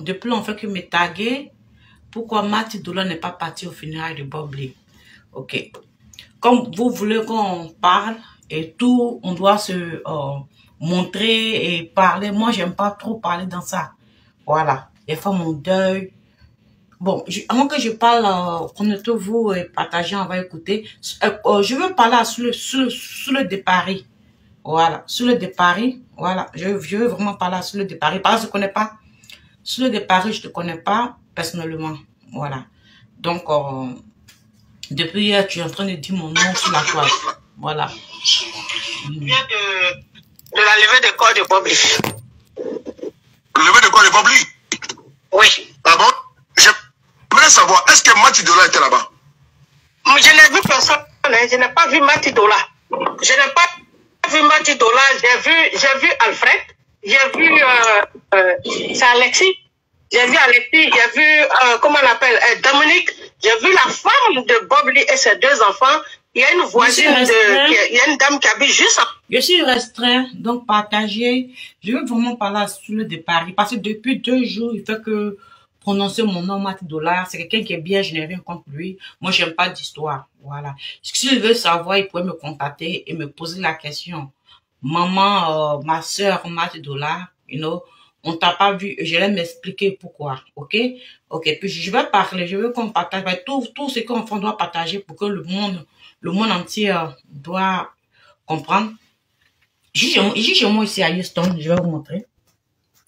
depuis on fait que me taguer. Pourquoi Mati Dola n'est pas parti au funérailles de Bob Lee? Ok. Comme vous voulez qu'on parle et tout, on doit se montrer et parler. Moi, j'aime pas trop parler dans ça. Voilà. Des fois, mon deuil. Bon, avant que je parle, connectez-vous et partagez, on va écouter. Je veux parler sur le départ. Voilà. Sur le départ. Voilà. Je veux vraiment parler sur le départ. Parce que je ne connais pas. Sur le départ, je ne te connais pas personnellement. Voilà. Donc, depuis hier, tu es en train de dire mon nom sur la toile. Voilà. Je viens de la levée de corps de Bob Lee. Levée de corps de Bob Lee? Oui. Ah bon? J'aimerais savoir, est-ce que Mati Dola était là-bas? Je n'ai vu personne, hein. Je n'ai pas vu Mati Dola. Je n'ai pas vu Mati Dola. J'ai vu Alfred. J'ai vu c'est Alexis. J'ai vu Alexis. J'ai vu, comment on appelle, Dominique. J'ai vu la femme de Bob Lee et ses deux enfants. Il y a une voisine, il y a une dame qui habite juste en... Je suis restreint, donc partagez. Je veux vraiment parler sur le départ. Parce que depuis 2 jours, il fait que prononcer mon nom, Mati Dola. C'est quelqu'un qui est bien, je n'ai rien contre lui. Moi, j'aime pas d'histoire. Voilà. S'il veut savoir, il pourrait me contacter et me poser la question. Maman, ma soeur, Mati Dola, you know, on t'a pas vu. Je vais m'expliquer pourquoi. Ok? Ok. Puis je vais parler, je veux qu'on partage. Tout ce qu'on doit partager pour que le monde entier doit comprendre. Je suis chez moi ici à Houston, je vais vous montrer.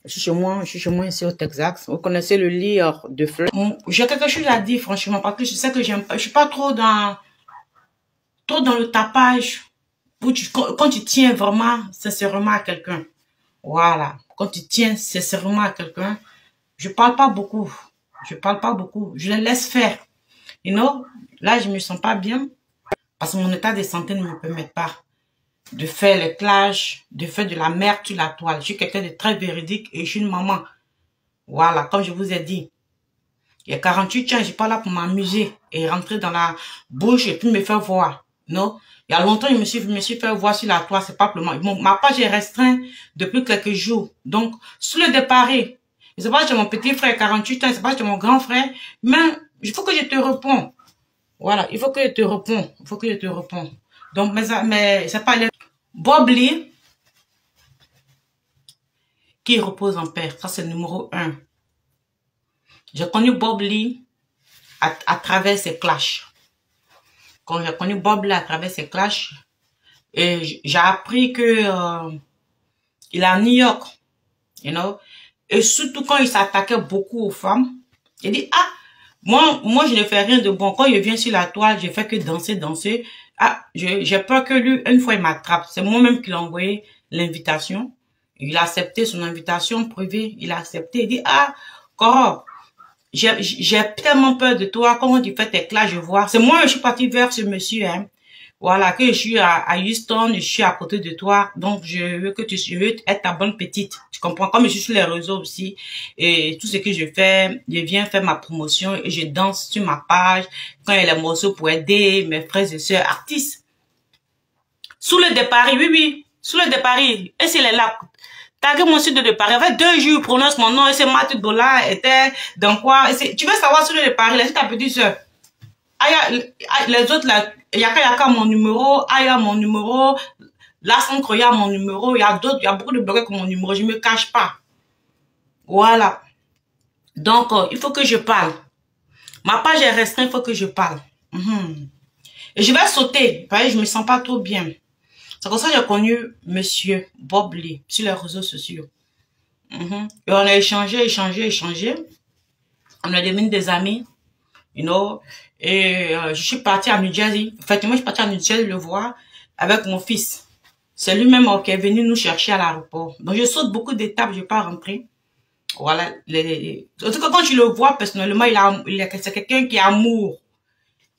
Je suis chez moi ici au Texas. Vous connaissez le lit de fleurs. J'ai quelque chose à dire franchement parce que je sais que j'aime pas. Je suis pas trop dans le tapage. Quand tu tiens vraiment sincèrement à quelqu'un. Voilà. Quand tu tiens sincèrement à quelqu'un, je parle pas beaucoup. Je parle pas beaucoup. Je les laisse faire. You know, là je me sens pas bien parce que mon état de santé ne me permet pas de faire les clashs, de faire de la merde sur la toile. Je suis quelqu'un de très véridique et je suis une maman. Voilà, comme je vous ai dit. Il y a 48 ans, je suis pas là pour m'amuser et rentrer dans la bouche et puis me faire voir. Non. Il y a longtemps, je me suis fait voir sur la toile, c'est pas pour moi. Ma page est restreinte depuis quelques jours. Donc, sur le départ, je sais pas, j'ai mon petit frère, 48 ans, je sais pas, j'ai mon grand frère, mais il faut que je te réponds. Voilà, il faut que je te réponds. Il faut que je te réponds. Donc, mais c'est pas les... Bob Lee, qui repose en paix. Ça, c'est le numéro 1. J'ai connu Bob Lee à travers ses clashs. Quand j'ai connu Bob Lee à travers ses clashs, et j'ai appris que il est à New York, you know, et surtout quand il s'attaquait beaucoup aux femmes, il dit, ah, moi, je ne fais rien de bon. Quand je viens sur la toile, je fais que danser. Ah, j'ai peur que lui, une fois, il m'attrape. C'est moi-même qui l'ai envoyé l'invitation. Il a accepté son invitation privée. Il a accepté. Il dit, ah, Coro, j'ai tellement peur de toi. Comment tu fais tes clashs, je vois. C'est moi, je suis partie vers ce monsieur, hein. Voilà, que je suis à Houston, je suis à côté de toi. Donc, je veux être ta bonne petite. Tu comprends? Comme je suis sur les réseaux aussi. Et tout ce que je fais, je viens faire ma promotion et je danse sur ma page. Quand il y a les morceaux pour aider mes frères et sœurs artistes. Sous le départ, oui. Sous le départ. Et c'est là. Taguez mon site de départ. Il y avait 2 jours, prononce mon nom. Et c'est Mati Dola était dans quoi? Tu veux savoir sur le départ, là, c'est ta petite sœur. Les autres, là, Yaka mon numéro, Aya mon numéro, La Sankroya mon numéro, il y a d'autres, il y a beaucoup de blogueurs comme mon numéro, je me cache pas. Voilà. Donc, il faut que je parle. Ma page est restreinte, il faut que je parle. Et je vais sauter, parce que je me sens pas trop bien. C'est comme ça que j'ai connu monsieur Bob Lee sur les réseaux sociaux. Et on a échangé. On a devenu des amis, you know. Et je suis partie à New Jersey. Effectivement, je suis partie à New Jersey le voir avec mon fils. C'est lui-même qui est venu nous chercher à l'aéroport. Donc, je saute beaucoup d'étapes, je ne vais pas rentrer. Voilà. En tout cas, quand je le vois, personnellement, c'est quelqu'un qui a amour.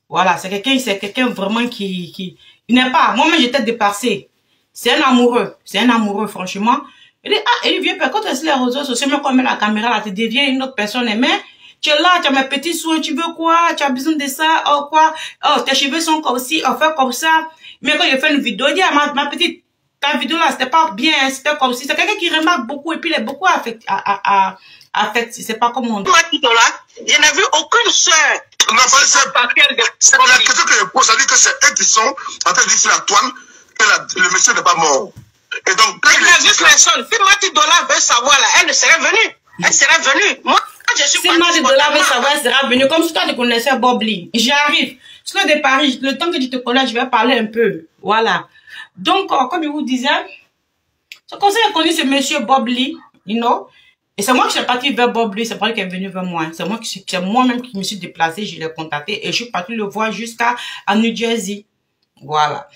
Voilà, c'est quelqu'un vraiment qui il n'est pas. Moi-même, j'étais dépassée. C'est un amoureux, franchement. Il dit, ah, il vient, quand tu es sur les réseaux sociaux, même quand on met la caméra, là, tu deviens une autre personne. Mais tu es là, tu as mes petits soins, tu veux quoi? Tu as besoin de ça? Oh, quoi? Oh, tes cheveux sont comme ci, on fait comme ça. Mais quand je fais une vidéo, il dit, ah, ma petite, ta vidéo là, c'était pas bien, c'était comme ci. C'est quelqu'un qui remarque beaucoup et puis il est beaucoup affect, c'est pas comme on dit. Mati Dola, je n'ai vu aucune sœur. Non, c'est la question que je pose, ça dit que c'est eux qui sont en train de dire sur la toile que le monsieur n'est pas mort. Et donc, quand elle n'a vu personne. Si Mati Dola veut savoir, là, elle serait venue. Elle serait venue. Moi, je suis si Mati Dola veut savoir, elle sera venue. Comme si toi, tu connaissais Bob Lee. J'arrive. Sur le départ, le temps que tu te connais, je vais parler un peu. Voilà. Donc, comme je vous disais, ce conseil a connu ce monsieur Bob Lee, you know. Et c'est moi qui suis partie vers Bob Lee, c'est pas lui qui est venu vers moi. C'est moi-même qui me suis déplacée, je l'ai contacté et je suis partie le voir jusqu'à New Jersey. Voilà.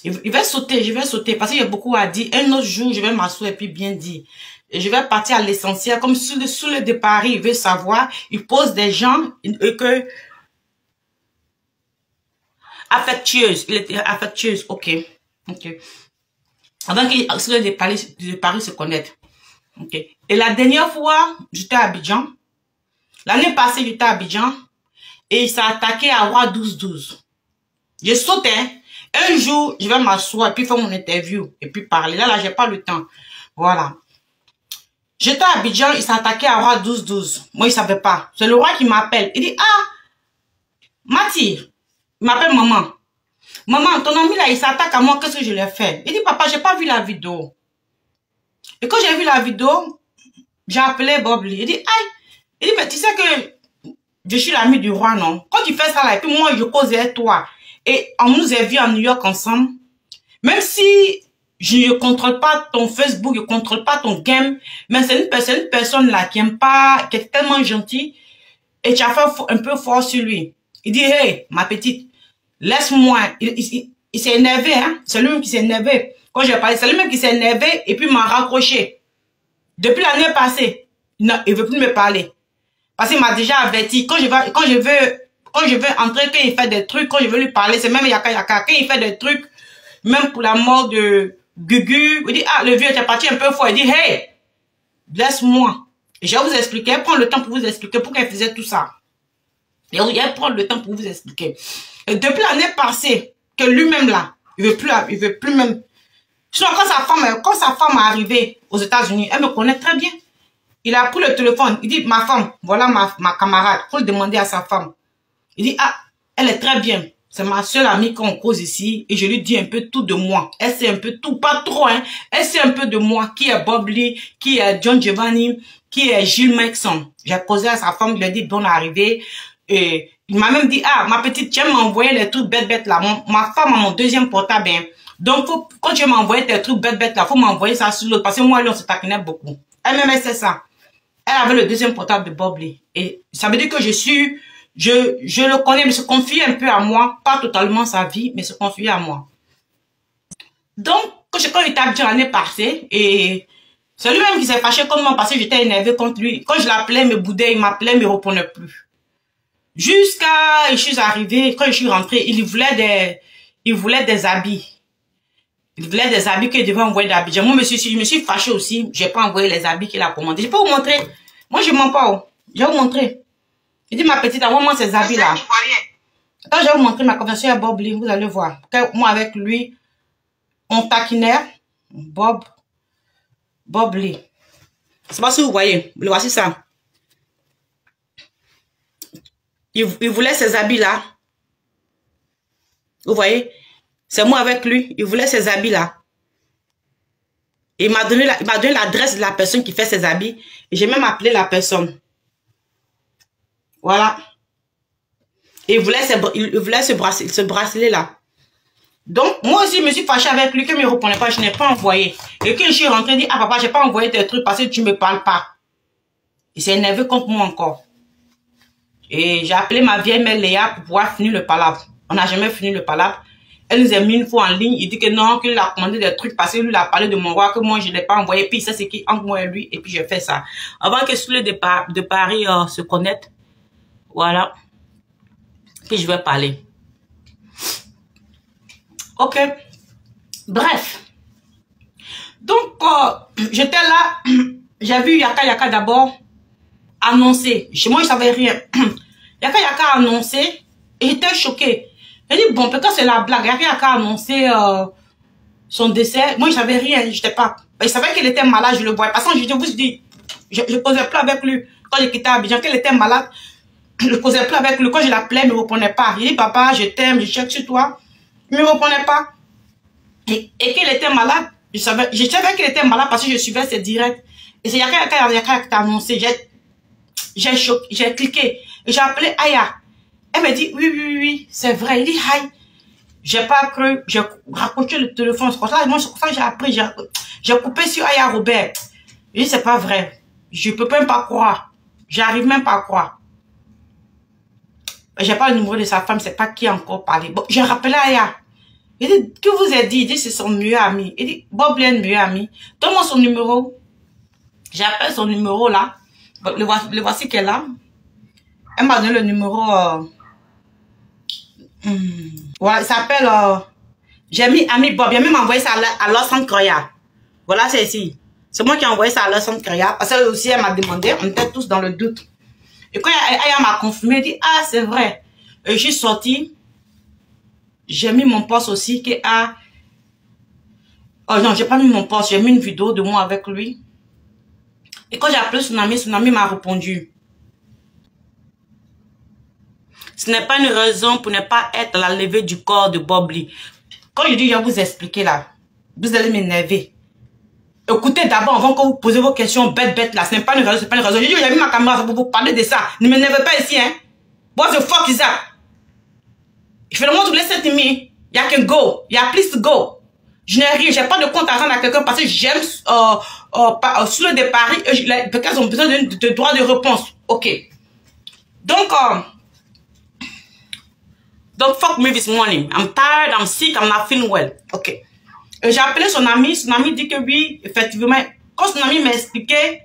Il va sauter, je vais sauter parce qu'il y a beaucoup à dire. Un autre jour, je vais m'asseoir et puis bien dire. Et je vais partir à l'essentiel. Comme sous le départ, il veut savoir, il pose des gens que affectueuse, il était affectueuse, ok. Avant qu'il sur le départ, se connaître. Ok. Et la dernière fois, j'étais à Abidjan. L'année passée, j'étais à Abidjan. Et il s'est attaqué à Roi 12-12. Je sautais. Un jour, je vais m'asseoir et puis faire mon interview. Et puis parler. Là, j'ai pas le temps. Voilà. J'étais à Abidjan, il s'est attaqué à Roi 12-12. Moi, il savait pas. C'est le roi qui m'appelle. Il dit, ah, Mati. Il m'appelle maman. Maman, ton ami là, il s'attaque à moi. Qu'est-ce que je lui ai fait? Il dit, papa, j'ai pas vu la vidéo. Et quand j'ai vu la vidéo, j'ai appelé Bob Lee. Il dit, aïe. Il dit, mais tu sais que je suis l'ami du roi, non? Quand tu fais ça là, et puis moi, je cause avec toi. Et on nous a vus à New York ensemble. Même si je ne contrôle pas ton Facebook, je ne contrôle pas ton game, mais c'est une personne là qui aime pas, qui est tellement gentille, et tu as fait un peu fort sur lui. Il dit, hey, ma petite, laisse-moi. Il s'est énervé, hein. C'est lui-même qui s'est énervé. Quand j'ai parlé, c'est lui-même qui s'est énervé et puis m'a raccroché. Depuis l'année passée, non, il veut plus me parler. Parce qu'il m'a déjà averti. Quand je veux entrer, quand il fait des trucs, quand je veux lui parler, c'est même Yaka Yaka. Quand il fait des trucs, même pour la mort de Gugu, il dit, ah, le vieux était parti un peu fort. Il dit, hey, laisse-moi. Je vais vous expliquer, prends le temps pour vous expliquer pourquoi il faisait tout ça. Il va prendre le temps pour vous expliquer. Et depuis l'année passée, que lui-même là, il veut plus même. Sinon, quand sa femme est arrivée aux États-Unis, elle me connaît très bien. Il a pris le téléphone, il dit, ma femme, voilà ma camarade, faut le demander à sa femme. Il dit, ah, elle est très bien. C'est ma seule amie qu'on cause ici et je lui dis un peu tout de moi. Elle sait un peu tout, pas trop, hein. Elle sait un peu de moi, qui est Bob Lee, qui est John Giovanni, qui est Gilles Maxson. J'ai causé à sa femme, je lui ai dit, bonne arrivée. Et il m'a même dit, ah, ma petite, tu vas m'envoyer les trucs bêtes là. Ma femme a mon deuxième portable, hein. Donc, quand tu vas m'envoyer tes trucs bêtes là, faut m'envoyer ça sur l'autre. Parce que moi, lui, on se taquinait beaucoup. Elle-même, elle sait ça. Elle avait le deuxième portable de Bob Lee. Et ça veut dire que je le connais, mais se confie un peu à moi. Pas totalement sa vie, mais se confie à moi. Donc, quand il était habitué l'année passée, et c'est lui-même qui s'est fâché contre moi parce que j'étais énervé contre lui. Quand je l'appelais, me boudait, il m'appelait, me répondait plus. Jusqu'à, je suis arrivée, quand je suis rentrée, il voulait des habits. Il voulait des habits qu'il devait envoyer d'Abidjan. Moi, je me suis fâchée aussi. J'ai pas envoyé les habits qu'il a commandés. Je peux vous montrer. Moi, je mens pas. Je vais vous montrer. Il dit, ma petite, envoie-moi ces habits-là. Quand je vais vous montrer ma conversation à Bob Lee, vous allez voir. Moi, avec lui, on taquinait Bob Lee. C'est pas si vous voyez. Le voici ça. Il voulait ces habits-là. Vous voyez? C'est moi avec lui. Il voulait ces habits-là. Il m'a donné l'adresse de la personne qui fait ses habits. Et j'ai même appelé la personne. Voilà. Et il voulait ce bracelet-là. Donc, moi aussi, je me suis fâchée avec lui. Qu'il ne me répondait pas, je n'ai pas envoyé. Et quand je suis rentrée, il dit, ah papa, j'ai pas envoyé tes trucs parce que tu ne me parles pas. Il s'est énervé contre moi encore. Et j'ai appelé ma vieille mère Léa pour pouvoir finir le palabre. On n'a jamais fini le palabre. Elle nous a mis une fois en ligne. Il dit que non, qu'il a commandé des trucs parce que lui, il a parlé de mon roi, que moi, je ne l'ai pas envoyé. Puis ça, c'est qui entre moi et lui. Et puis, je fais ça. Avant que tous les de Paris se connaissent. Voilà. Puis, je vais parler. Ok. Bref. Donc, j'étais là. J'ai vu Yaka Yaka d'abord annoncer. Chez moi, je ne savais rien. Yaka Yaka a annoncé. Et j'étais choquée. J'ai dit, bon, peut-être c'est la blague. Yaka Yaka a annoncé son décès. Moi, je savais rien. J'étais pas. Je savais qu'il était malade, je le voyais. Parce que je vous dis, Je ne causais plus avec lui. Quand j'ai quitté Abidjan, qu'elle était malade, je ne causais plus avec lui. Quand je l'appelais, il ne me répondait pas. Il dit, papa, je t'aime, je cherche sur toi. Il ne me répondait pas. Et qu'elle était malade, je savais qu'elle était malade parce que je suivais ses directs. Et c'est Yaka qui t'a annoncé. J'ai cliqué. Et j'ai appelé Aya. Elle me dit, oui, c'est vrai. Il dit, aïe. J'ai pas cru, j'ai raccroché le téléphone. C'est pour ça que j'ai appris, j'ai coupé sur Aya Robert. Il dit, c'est pas vrai. Je peux même pas croire. J'arrive même pas à croire. J'ai pas le numéro de sa femme, c'est pas qui a encore parlé. Bon, j'ai rappelé Aya. Il dit, que vous avez dit? Il dit, c'est son meilleur ami. Il dit, Bob Lee, meilleur ami. Donne-moi son numéro. J'appelle son numéro là. Le voici qu'elle a. Elle m'a donné le numéro. Voilà, il s'appelle. J'ai mis ami Bob. Il a même envoyé ça à Lawson Croya. Voilà, c'est ici. C'est moi qui ai envoyé ça à Lawson Croya. Parce que aussi, elle m'a demandé. On était tous dans le doute. Et quand elle m'a confirmé, elle dit, ah, c'est vrai. Et je suis sortie. J'ai mis mon poste aussi qui a. Oh non, j'ai pas mis mon poste. J'ai mis une vidéo de moi avec lui. Et quand j'ai appelé son ami m'a répondu. Ce n'est pas une raison pour ne pas être à la levée du corps de Bob Lee. Quand je dis, je vais vous expliquer là, vous allez m'énerver. Écoutez d'abord avant que vous posez vos questions bêtes là. Ce n'est pas une raison, c'est pas une raison. J'ai dit, j'ai mis ma caméra pour vous parler de ça. Ne m'énervez pas ici, hein. What the fuck is that? Je fais le monde, vous laissez cette nuit. Il y a que go. Il y a plus to go. Je n'ai rien. J'ai pas de compte à rendre à quelqu'un parce que j'aime sur le départ. Parce qu'ils ont besoin de droit de réponse. Ok. Donc, fuck me this morning. I'm tired, I'm sick, I'm not feeling well. Ok. J'ai appelé son ami dit que oui, effectivement, quand son ami m'a expliqué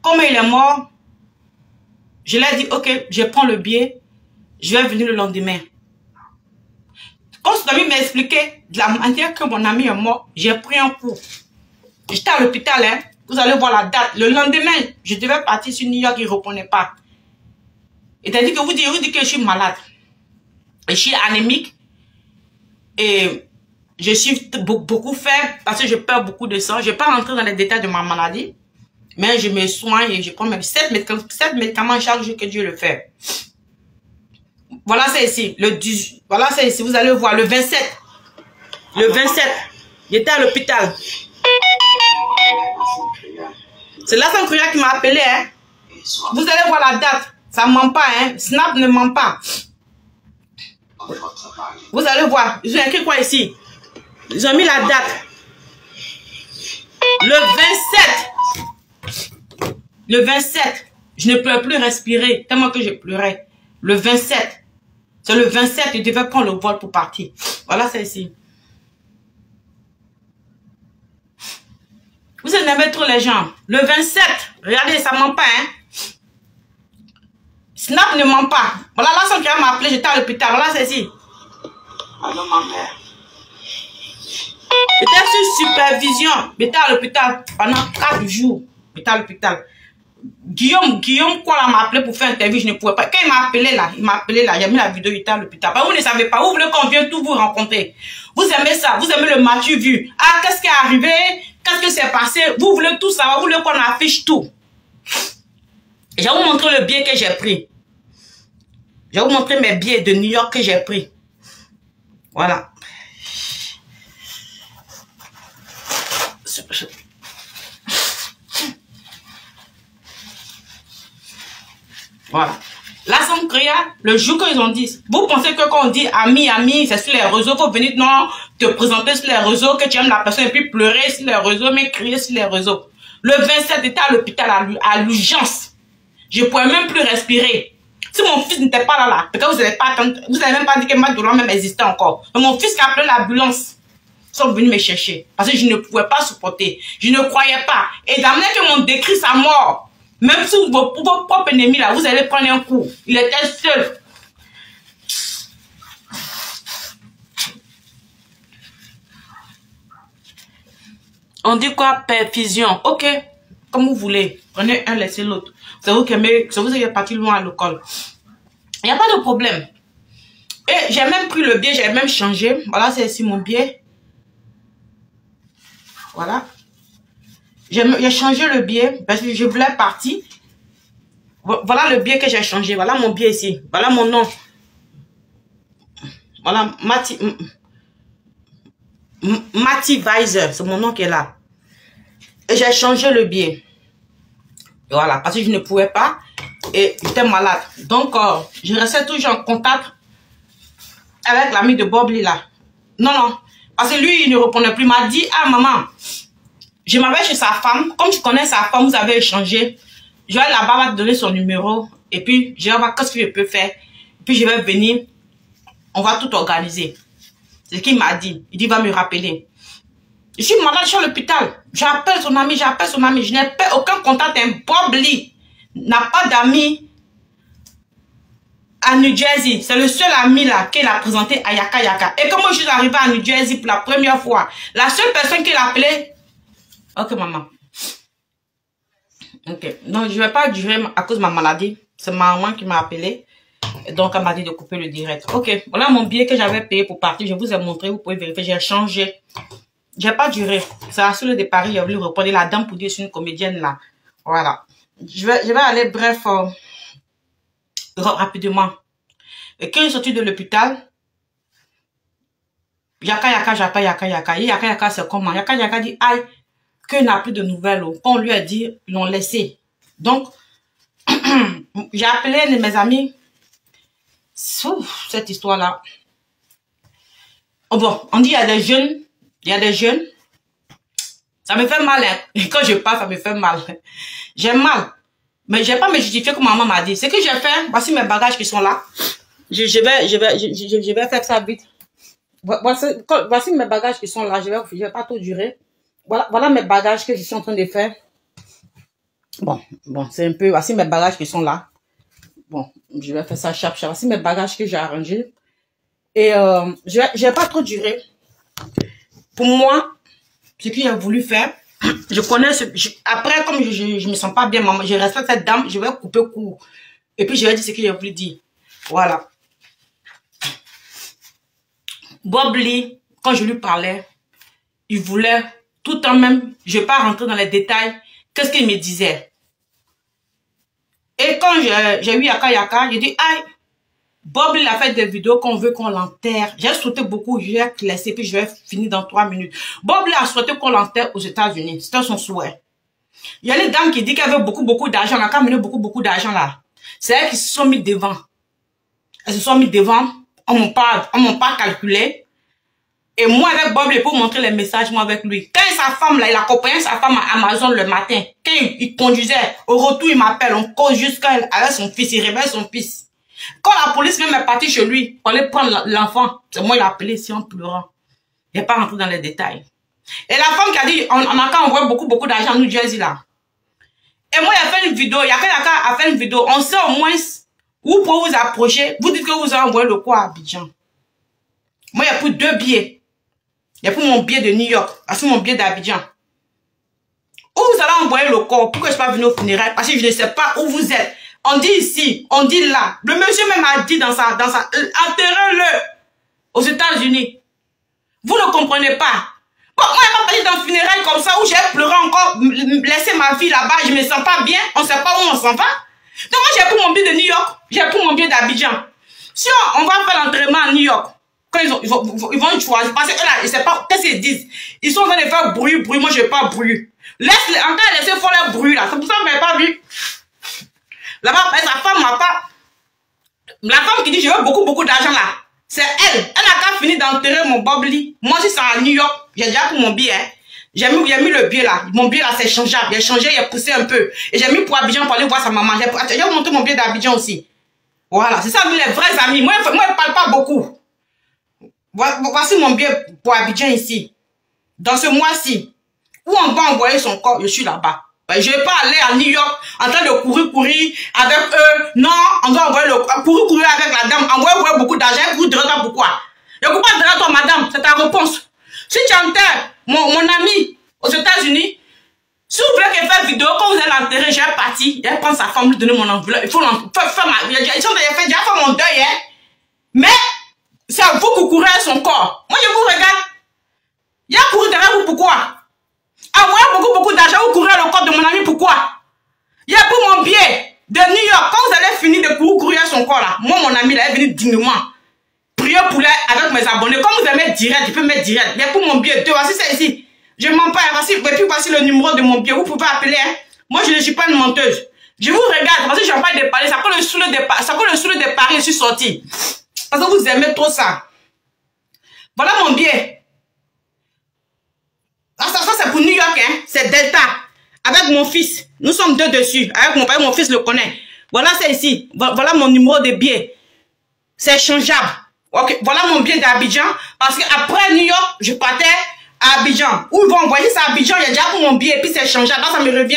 comment il est mort, je lui ai dit, ok, je prends le billet, je vais venir le lendemain. Quand son ami m'a expliqué de la manière que mon ami est mort, j'ai pris un coup. J'étais à l'hôpital, hein, vous allez voir la date. Le lendemain, je devais partir sur New York, il ne répondait pas. Il t'a dit que vous dites que je suis malade. Je suis anémique et je suis beaucoup faible parce que je perds beaucoup de sang. Je ne vais pas rentrer dans les détails de ma maladie, mais je me soigne et je prends même 7 médicaments chaque jour que Dieu le fait. Voilà, c'est ici. Voilà, c'est ici. Vous allez voir le 27. Le 27, j'étais à l'hôpital. C'est là Lawson Croya qui m'a appelé. Hein. Vous allez voir la date. Ça ne ment pas. Hein. Snap ne ment pas. Vous allez voir, ils ont écrit quoi ici? Ils ont mis la date. Le 27. Le 27. Je ne pouvais plus respirer, tellement que je pleurais. Le 27. C'est le 27, je devais prendre le vol pour partir. Voilà, c'est ici. Vous énervez trop les gens. Le 27, regardez, ça ne ment pas, hein? Snap ne ment pas. Voilà, Lawson Croya m'a appelé, j'étais à l'hôpital. Voilà, c'est ici. Allô, ma mère. J'étais sur supervision. J'étais à l'hôpital pendant 4 jours. J'étais à l'hôpital. Guillaume quoi là m'a appelé pour faire une interview, je ne pouvais pas. Quand il m'a appelé là, j'ai mis la vidéo, il était à l'hôpital. Vous ne savez pas, vous voulez qu'on vienne tout vous rencontrer. Vous aimez ça, vous aimez le Mathieu vu. Ah, qu'est-ce qui est arrivé? Qu'est-ce qui s'est passé? Vous voulez tout savoir, vous voulez qu'on affiche tout. Je vais vous montrer le billet que j'ai pris. Je vais vous montrer mes billets de New York que j'ai pris. Voilà. Voilà. Lawson Croya, le jour qu'ils ont dit, vous pensez que quand on dit ami, c'est sur les réseaux, faut venir non, te présenter sur les réseaux, que tu aimes la personne et puis pleurer sur les réseaux, mais crier sur les réseaux. Le 27, j'étais à l'hôpital à l'urgence. Je ne pouvais même plus respirer. Si mon fils n'était pas là, peut-être vous n'avez même pas dit que ma douleur même existait encore. Donc mon fils qui a appelé l'ambulance, ils sont venus me chercher. Parce que je ne pouvais pas supporter. Je ne croyais pas. Et d'amener que mon décrit sa mort, même si vos propres ennemis là, vous allez prendre un coup. Il était seul. On dit quoi? Perfusion. Ok. Comme vous voulez. Prenez un, laissez l'autre. C'est vous qui êtes parti loin à l'école. Il n'y a pas de problème. Et j'ai même pris le billet, j'ai même changé. Voilà, c'est ici mon billet. Voilà. J'ai changé le billet parce que je voulais partir. Voilà le billet que j'ai changé. Voilà mon billet ici. Voilà mon nom. Voilà, Mati Weiser. C'est mon nom qui est là. Et j'ai changé le billet. Et voilà, parce que je ne pouvais pas. Et j'étais malade. Donc, je restais toujours en contact avec l'ami de Bobli là. Non, non. Parce que lui, il ne répondait plus. Il m'a dit, ah maman, je m'avais chez sa femme. Comme tu connais sa femme, vous avez échangé. Je vais là-bas te donner son numéro. Et puis, je vais voir qu'est-ce que je peux faire. Et puis, je vais venir. On va tout organiser. C'est ce qu'il m'a dit. Il dit, va me rappeler. Je suis malade, je suis à l'hôpital. J'appelle son ami, j'appelle son ami. Je n'ai pas aucun contact. Un Bob Lee n'a pas d'amis à New Jersey. C'est le seul ami là qu'il a présenté à Yaka Yaka. Et comment je suis arrivée à New Jersey pour la première fois? La seule personne qu'il a appelée. Ok, maman. Ok. Donc, je ne vais pas durer à cause de ma maladie. C'est ma maman qui m'a appelé. Et donc, elle m'a dit de couper le direct. Ok. Voilà mon billet que j'avais payé pour partir. Je vous ai montré. Vous pouvez vérifier. J'ai changé. J'ai pas duré. C'est à celui de Paris. J'ai voulu reprendre la dame pour dire que je suis une comédienne là. Voilà. Je vais aller bref. Rapidement. Et quand je suis sortie de l'hôpital, Yaka Yaka, j'appelle Yaka Yaka. Yaka Yaka, c'est comment? Yaka Yaka dit, aïe, qu'il n'a plus de nouvelles. Quand on lui a dit, ils l'ont laissé. Donc, j'ai appelé un de mes amis. Ouf, cette histoire-là. Oh bon, on dit, il y a des jeunes. Il y a des jeunes. Ça me fait mal. Hein. Quand je parle, ça me fait mal. J'ai mal. Mais je ne vais pas me justifier comme maman m'a dit. Ce que j'ai fait, voici mes bagages qui sont là. Je vais faire ça vite. Voici mes bagages qui sont là. Je vais pas tout durer. Voilà mes bagages que je suis en train de faire. Bon, c'est un peu. Voici mes bagages qui sont là. Bon, je vais faire ça chap. Voici mes bagages que j'ai arrangés. Et je vais pas trop durer. Pour moi, ce que j'ai voulu faire, je connais après, comme je me sens pas bien, maman, je respecte cette dame, je vais couper court. Et puis, je vais dire ce que j'ai voulu dire. Voilà. Bob Lee, quand je lui parlais, il voulait, tout en même, je ne vais pas rentrer dans les détails, qu'est-ce qu'il me disait. Et quand j'ai eu Yaka Yaka, j'ai dit, aïe, Bob Lee a fait des vidéos qu'on veut qu'on l'enterre. J'ai souhaité beaucoup, je vais laisser, puis je vais finir dans 3 minutes. Bob Lee a souhaité qu'on l'enterre aux États-Unis. C'était son souhait. Il y a les dames qui disent qu'elle veut beaucoup d'argent, là, qu'elle a mené beaucoup d'argent là. C'est elles qui se sont mis devant. Elles se sont mis devant, on m'a pas calculé. Et moi avec Bob Lee, pour montrer les messages, moi avec lui. Quand sa femme là, il accompagnait sa femme à Amazon le matin. Quand il conduisait, au retour il m'appelle, on cause jusqu'à avec son fils, il réveille son fils. Quand la police même est partie chez lui, pour aller prendre l'enfant, c'est moi il a appelé ici en pleurant. Il n'est pas rentré dans les détails. Et la femme qui a dit, on a qu'à envoyer beaucoup d'argent à New Jersey là. Et moi il a fait une vidéo, Yaka a fait une vidéo, on sait au moins où pour vous approcher, vous dites que vous avez envoyé le quoi à Abidjan. Moi il y a pour 2 billets. Il y a pour mon billet de New York, sur mon billet d'Abidjan. Où vous allez envoyer le corps pour que je ne sois pas venu au funérail parce que je ne sais pas où vous êtes. On dit ici, on dit là. Le monsieur même a dit dans sa enterrez-le aux États-Unis. Vous ne comprenez pas. Bon, moi, je ne vais pas partir dans le funérail comme ça où j'ai pleuré encore, laisser ma fille là-bas, je ne me sens pas bien, on ne sait pas où on s'en va. Donc moi, j'ai pris mon billet de New York, j'ai pris mon billet d'Abidjan. Si on va faire l'enterrement à New York, quand ils vont choisir, parce que là, ils ne savent pas qu'est-ce qu'ils disent. Ils sont en train de faire bruit, moi je ne veux pas bruit. Laisse-les, en train de laisser faire le bruit là, c'est pour ça que je n'ai pas vu. Là-bas, sa femme m'a pas... La femme qui dit je veux beaucoup d'argent là, c'est elle. Elle n'a qu'à finir d'enterrer mon Bob Lee. Moi, si c'est à New York, j'ai déjà pris mon billet. Hein. J'ai mis le billet là. Mon billet là, c'est changeable. J'ai changé, il a poussé un peu. Et j'ai mis pour Abidjan pour aller voir sa maman. J'ai monté mon billet d'Abidjan aussi. Voilà, c'est ça, les vrais amis. Moi, je ne parle pas beaucoup. Voici mon billet pour Abidjan ici. Dans ce mois-ci, où on va envoyer son corps, je suis là-bas. Ben, je ne vais pas aller à New York en train de courir avec eux. Non, on doit envoyer courir avec la dame. Envoyer beaucoup d'argent. Vous direz pas pourquoi. Je ne peux pas dire toi, madame. C'est ta réponse. Si tu enterres mon ami aux États-Unis, si vous voulez qu'elle fasse vidéo, quand vous allez l'enterrer, j'ai parti. Elle prend sa femme, lui donner mon enveloppe. Il faut faire ma... J'ai déjà fait mon deuil, hein. Mais, c'est à vous qui courez à son corps. Moi, je vous regarde. Il y a couru derrière vous, pourquoi? Envoyez beaucoup d'argent, vous courez le corps de mon ami, pourquoi? Il y a pour mon billet de New York, quand vous allez finir de courir son corps là, moi mon ami là est venu dignement. Priez pour lui avec mes abonnés. Comme vous aimez direct, je peux mettre direct. Il y a pour mon billet, voici ça ici. Je mens pas, voici, et puis voici le numéro de mon billet, vous pouvez appeler. Hein. Moi je ne suis pas une menteuse. Je vous regarde, parce que je n'ai pas de parler, ça peut le saouler de Paris, je suis sorti. Parce que vous aimez trop ça. Voilà mon billet. Ah, ça c'est pour New York, hein. C'est Delta. Avec mon fils. Nous sommes deux dessus. Avec mon père, mon fils le connaît. Voilà, c'est ici. Voilà mon numéro de billet. C'est changeable. Ok, voilà mon billet d'Abidjan. Parce qu'après New York, je partais à Abidjan. Où ils vont envoyer ça à Abidjan, il y a déjà pour mon billet. Et puis c'est changeable. Donc ça me revient.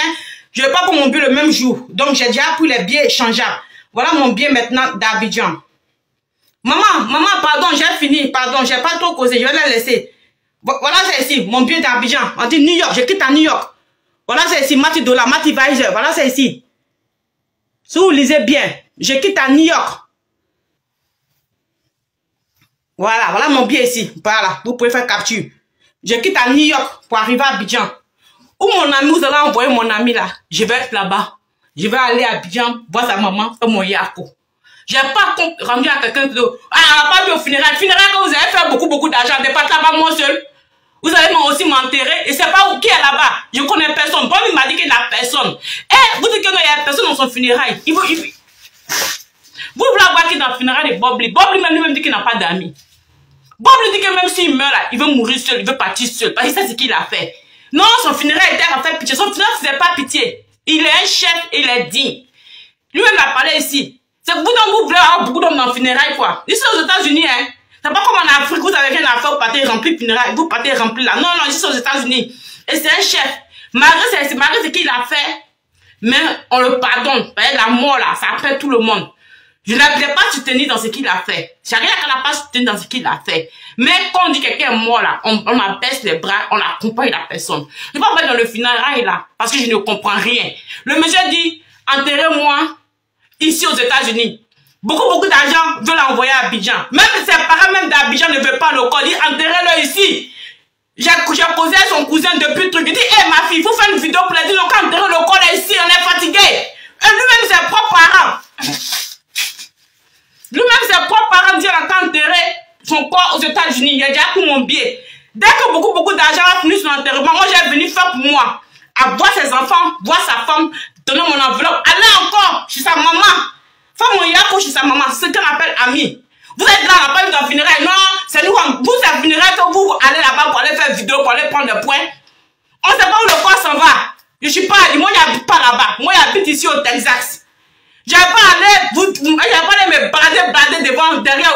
Je ne vais pas pour mon billet le même jour. Donc j'ai déjà pris les billets changeables. Voilà mon billet maintenant d'Abidjan. Maman, pardon, j'ai fini. Pardon, j'ai pas trop causé. Je vais la laisser. Voilà, c'est ici. Mon billet d'Abidjan. On dit New York. Je quitte à New York. Voilà, c'est ici. Mati Dollar, Mati Visor. Voilà, c'est ici. Si vous lisez bien, je quitte à New York. Voilà mon billet ici. Voilà, vous pouvez faire capture. Je quitte à New York pour arriver à Abidjan. Où mon ami, vous allez envoyer mon ami là. Je vais être là-bas. Je vais aller à Abidjan, voir sa maman, faire mon yako. Je n'ai pas rendu à quelqu'un d'autre. Ah, on n'a pas vu au funérail. Funérail, quand vous avez fait beaucoup d'argent, de pas là-bas moi seul. Vous allez aussi m'enterrer. Et c'est pas où qui est là-bas. Je connais personne. Bon, il m'a dit qu'il n'y a personne. Eh, vous dites qu'il n'y a personne dans son funérail. Vous voulez voir qui est dans le funérail de Bob Lee. Bob Lee même lui-même dit qu'il n'a pas d'amis. Bob Lee dit que même s'il meurt là, il veut mourir seul, il veut partir seul. Parce que c'est ce qu'il a fait. Non, son funérail était à faire pitié. Son funérail ne faisait pas pitié. Il est un chef, il est digne. Lui-même a parlé ici. C'est que vous voulez avoir beaucoup d'hommes dans le funérail, quoi. Ici aux États-Unis, hein. C'est pas comme en Afrique, vous avez rien à faire, vous partez remplir le funérail, vous partez remplir là. Non, ici aux États-Unis. Et c'est un chef. Malgré ce qu'il a fait, mais on le pardonne. La mort là, ça après tout le monde. Je ne l'ai pas soutenu dans ce qu'il a fait. J'ai rien qu'à la pas soutenu dans ce qu'il a fait. Mais quand on dit quelqu'un est mort là, on abaisse les bras, on accompagne la personne. Je ne vais pas dans le funérail là, parce que je ne comprends rien. Le monsieur dit, enterrez-moi ici aux États-Unis. Beaucoup d'argent veut l'envoyer à Abidjan. Même ses parents même d'Abidjan ne veulent pas le corps. Il dit, enterrez-le ici. J'ai causé à son cousin depuis le truc. Il dit, hé ma fille, il faut faire une vidéo pour lui dire, donc enterrer le corps là ici, on est fatigué. Et lui-même ses propres parents. Lui-même, ses propres parents disent qu'il a enterré son corps aux États-Unis. Il a déjà pris mon billet. Dès que beaucoup d'argent a fini son enterrement, moi j'ai venu faire pour moi. À voir ses enfants, voir sa femme, donner mon enveloppe, aller encore chez sa maman. Faire mon yako chez sa maman, ce qu'on appelle ami. Vous êtes là, on n'a pas eu de funérailles. Non, c'est nous, vous êtes funérailles que vous allez là-bas pour aller faire vidéo, pour aller prendre des points. On ne sait pas où le corps s'en va. Je ne suis pas, moi j'habite pas là-bas. Moi j'habite ici au Texas. Je n'ai pas allé me balader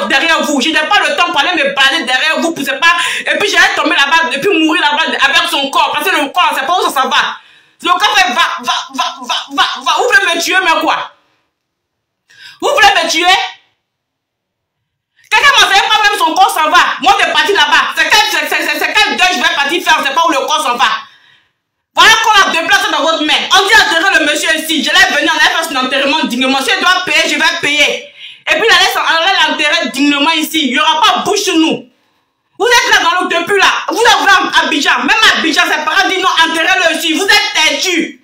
derrière vous. Je n'ai pas le temps pour aller me balader derrière vous. Pour pas, et puis j'allais tomber là-bas et puis mourir là-bas avec son corps. Parce que le corps, c'est pas où ça va. Le corps fait va. Vous voulez me tuer, mais quoi? Vous voulez me tuer? Quelqu'un m'a dit pas même son corps s'en va. Moi, je suis parti là-bas. C'est quel deuil je vais partir faire. C'est pas où le corps s'en va. Voilà qu'on a déplacé dans votre main. On dit enterrer le monsieur ici. Je l'ai venu, on allait faire son enterrement dignement. Si elle doit payer, je vais payer. Et puis on allait l'enterrer dignement ici. Il n'y aura pas bouche sur nous. Vous êtes là dans le depuis là. Vous êtes là à Abidjan. Même à Abidjan, ses parents disent non, enterrez-le ici. Vous êtes têtus.